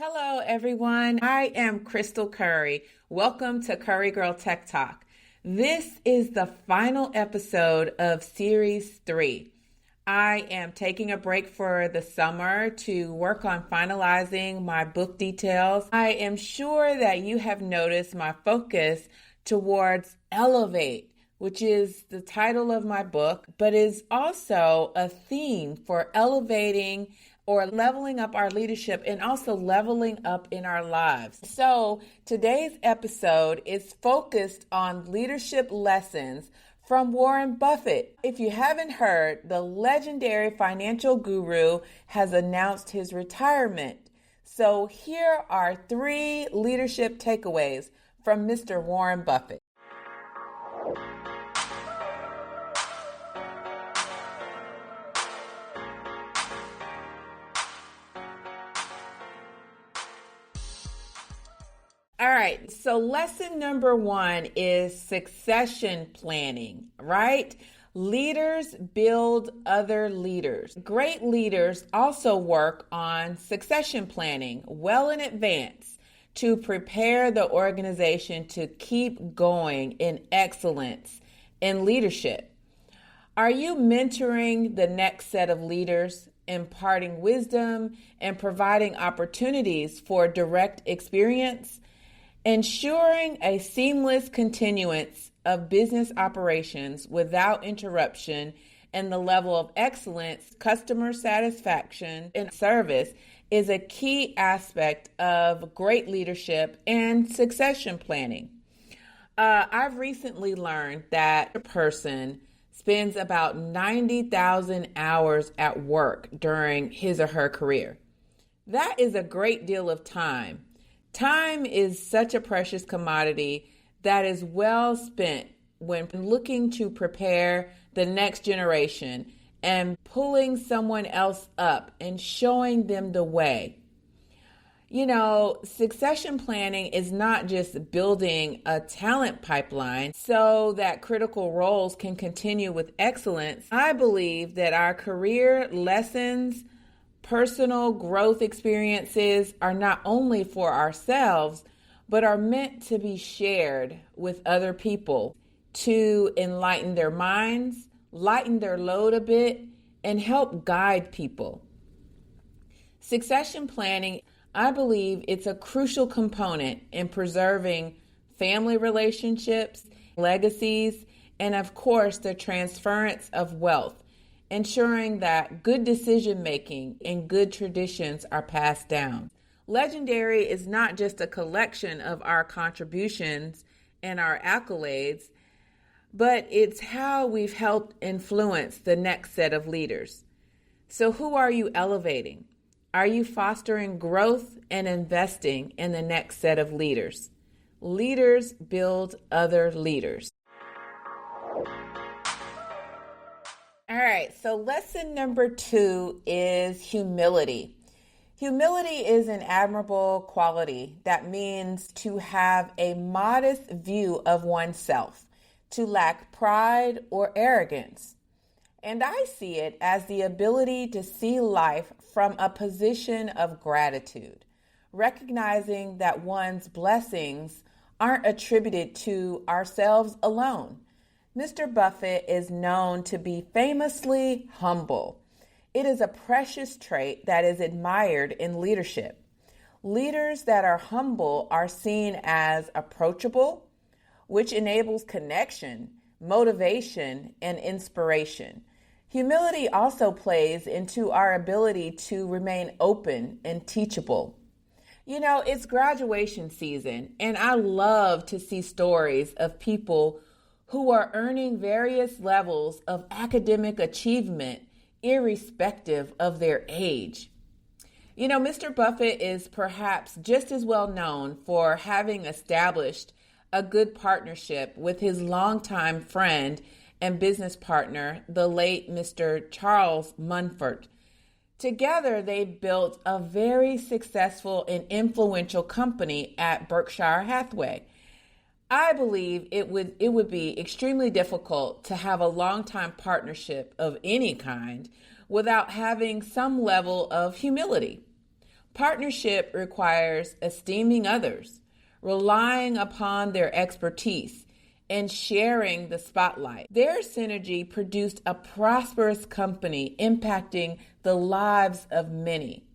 Hello, everyone. I am Crystal Curry. Welcome to Curry Girl Tech Talk. This is the final episode of Series 3. I am taking a break for the summer to work on finalizing my book details. I am sure that you have noticed my focus towards elevate, which is the title of my book, but is also a theme for elevating or leveling up our leadership and also leveling up in our lives. So today's episode is focused on leadership lessons from Warren Buffett. If you haven't heard, the legendary financial guru has announced his retirement. So here are 3 leadership takeaways from Mr. Warren Buffett. All right, so lesson number 1 is succession planning, right? Leaders build other leaders. Great leaders also work on succession planning well in advance to prepare the organization to keep going in excellence in leadership. Are you mentoring the next set of leaders, imparting wisdom, and providing opportunities for direct experience? Ensuring a seamless continuance of business operations without interruption and the level of excellence, customer satisfaction, and service is a key aspect of great leadership and succession planning. I've recently learned that a person spends about 90,000 hours at work during his or her career. That is a great deal of time. Time is such a precious commodity that is well spent when looking to prepare the next generation and pulling someone else up and showing them the way. You know, succession planning is not just building a talent pipeline so that critical roles can continue with excellence. I believe that our career lessons, personal growth experiences are not only for ourselves, but are meant to be shared with other people to enlighten their minds, lighten their load a bit, and help guide people. Succession planning, I believe it's a crucial component in preserving family relationships, legacies, and of course, the transference of wealth, ensuring that good decision-making and good traditions are passed down. Legendary is not just a collection of our contributions and our accolades, but it's how we've helped influence the next set of leaders. So who are you elevating? Are you fostering growth and investing in the next set of leaders? Leaders build other leaders. All right, so lesson number 2 is humility. Humility is an admirable quality that means to have a modest view of oneself, to lack pride or arrogance. And I see it as the ability to see life from a position of gratitude, recognizing that one's blessings aren't attributed to ourselves alone. Mr. Buffett is known to be famously humble. It is a precious trait that is admired in leadership. Leaders that are humble are seen as approachable, which enables connection, motivation, and inspiration. Humility also plays into our ability to remain open and teachable. You know, it's graduation season, and I love to see stories of people who are earning various levels of academic achievement irrespective of their age. You know, Mr. Buffett is perhaps just as well known for having established a good partnership with his longtime friend and business partner, the late Mr. Charles Munford. Together, they built a very successful and influential company at Berkshire Hathaway. I believe it would be extremely difficult to have a long-time partnership of any kind without having some level of humility. Partnership requires esteeming others, relying upon their expertise, and sharing the spotlight. Their synergy produced a prosperous company impacting the lives of many,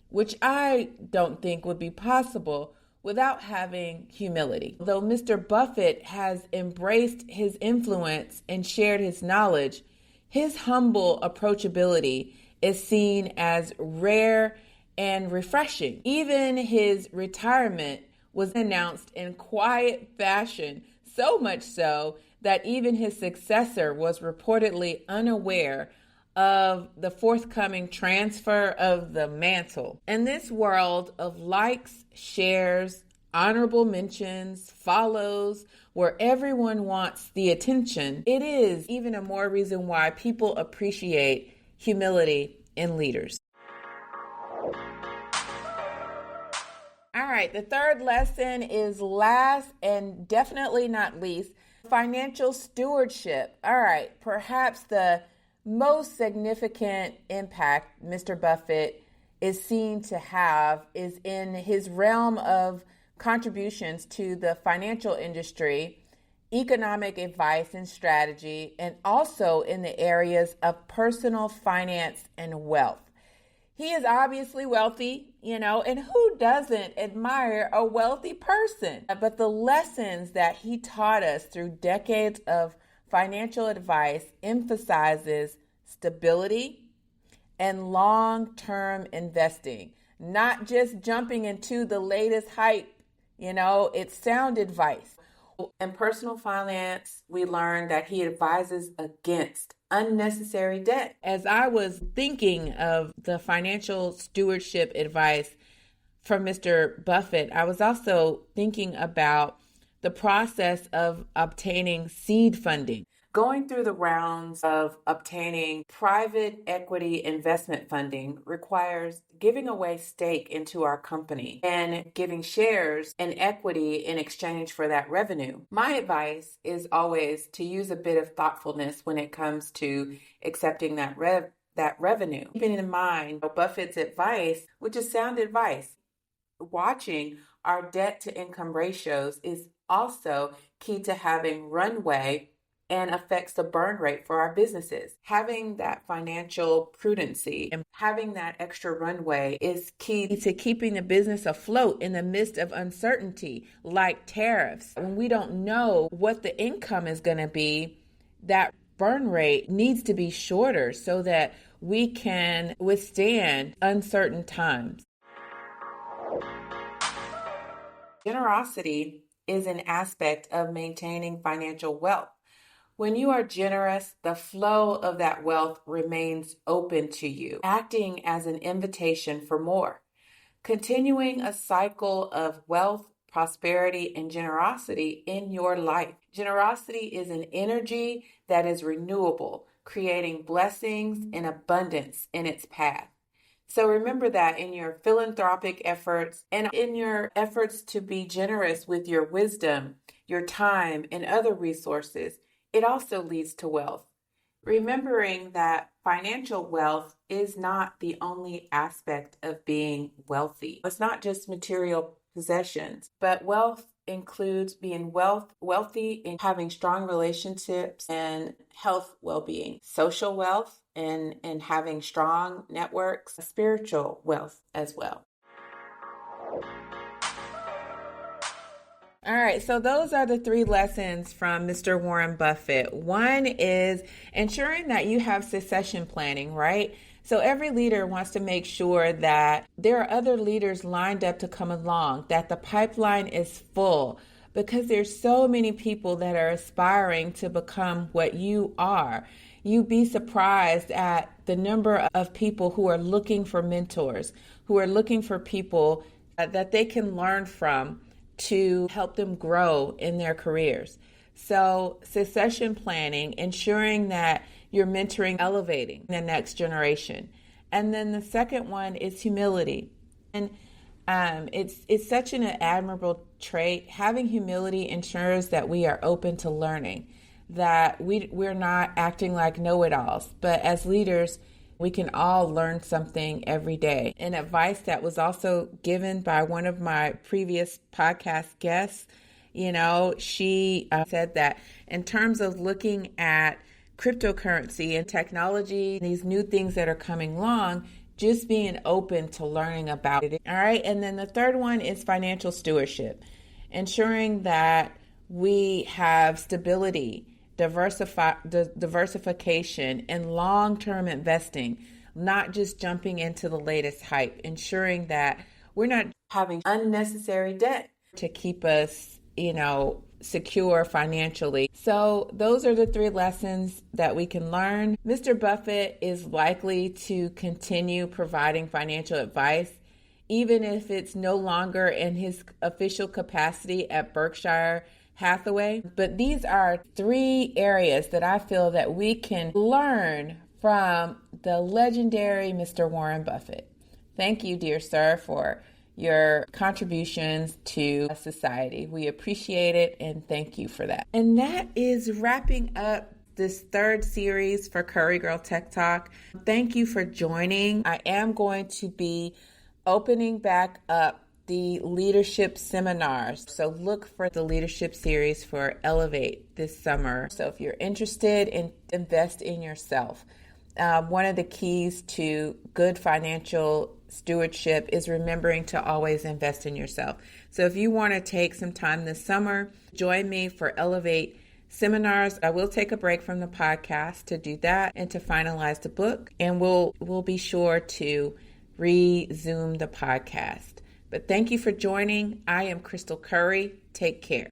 which I don't think would be possible without having humility. Though Mr. Buffett has embraced his influence and shared his knowledge, his humble approachability is seen as rare and refreshing. Even his retirement was announced in quiet fashion, so much so that even his successor was reportedly unaware of the forthcoming transfer of the mantle. In this world of likes, shares, honorable mentions, follows, where everyone wants the attention, it is even a more reason why people appreciate humility in leaders. All right, the third lesson is last and definitely not least, financial stewardship. All right, perhaps the most significant impact Mr. Buffett is seen to have is in his realm of contributions to the financial industry, economic advice and strategy, and also in the areas of personal finance and wealth. He is obviously wealthy, and who doesn't admire a wealthy person? But the lessons that he taught us through decades of financial advice emphasizes stability and long-term investing, not just jumping into the latest hype. It's sound advice. In personal finance, we learned that he advises against unnecessary debt. As I was thinking of the financial stewardship advice from Mr. Buffett, I was also thinking about the process of obtaining seed funding. Going through the rounds of obtaining private equity investment funding requires giving away stake into our company and giving shares and equity in exchange for that revenue. My advice is always to use a bit of thoughtfulness when it comes to accepting that revenue. Keeping in mind Buffett's advice, which is sound advice, watching our debt to income ratios is also key to having runway and affects the burn rate for our businesses. Having that financial prudency and having that extra runway is key to keeping the business afloat in the midst of uncertainty, like tariffs. When we don't know what the income is going to be, that burn rate needs to be shorter so that we can withstand uncertain times. Generosity is an aspect of maintaining financial wealth. When you are generous, the flow of that wealth remains open to you, acting as an invitation for more, continuing a cycle of wealth, prosperity, and generosity in your life. Generosity is an energy that is renewable, creating blessings and abundance in its path. So remember that in your philanthropic efforts and in your efforts to be generous with your wisdom, your time, and other resources, it also leads to wealth. Remembering that financial wealth is not the only aspect of being wealthy. It's not just material possessions, but wealth includes being wealthy and having strong relationships and health well-being, social wealth and having strong networks, spiritual wealth as well. All right, so those are the three lessons from Mr. Warren Buffett. One is ensuring that you have succession planning, right? So every leader wants to make sure that there are other leaders lined up to come along, that the pipeline is full, because there's so many people that are aspiring to become what you are. You'd be surprised at the number of people who are looking for mentors, who are looking for people that they can learn from to help them grow in their careers. So succession planning, ensuring that you're mentoring, elevating the next generation. And then the second one is humility. And it's such an admirable trait. Having humility ensures that we are open to learning, that we're not acting like know-it-alls. But as leaders, We can all learn something every day. And advice that was also given by one of my previous podcast guests, she said that in terms of looking at cryptocurrency and technology, these new things that are coming along, just being open to learning about it. All right. And then the third one is financial stewardship, ensuring that we have stability, diversification, and long-term investing, not just jumping into the latest hype, ensuring that we're not having unnecessary debt to keep us, secure financially. So those are the 3 lessons that we can learn. Mr. Buffett is likely to continue providing financial advice, even if it's no longer in his official capacity at Berkshire Hathaway. But these are 3 areas that I feel that we can learn from the legendary Mr. Warren Buffett. Thank you, dear sir, for your contributions to society. We appreciate it and thank you for that. And that is wrapping up this 3rd series for Curry Girl Tech Talk. Thank you for joining. I am going to be opening back up the leadership seminars. So look for the leadership series for Elevate this summer. So if you're interested invest in yourself. One of the keys to good financial stewardship is remembering to always invest in yourself. So if you want to take some time this summer, join me for Elevate seminars. I will take a break from the podcast to do that and to finalize the book. And we'll be sure to resume the podcast. But thank you for joining. I am Crystal Curry. Take care.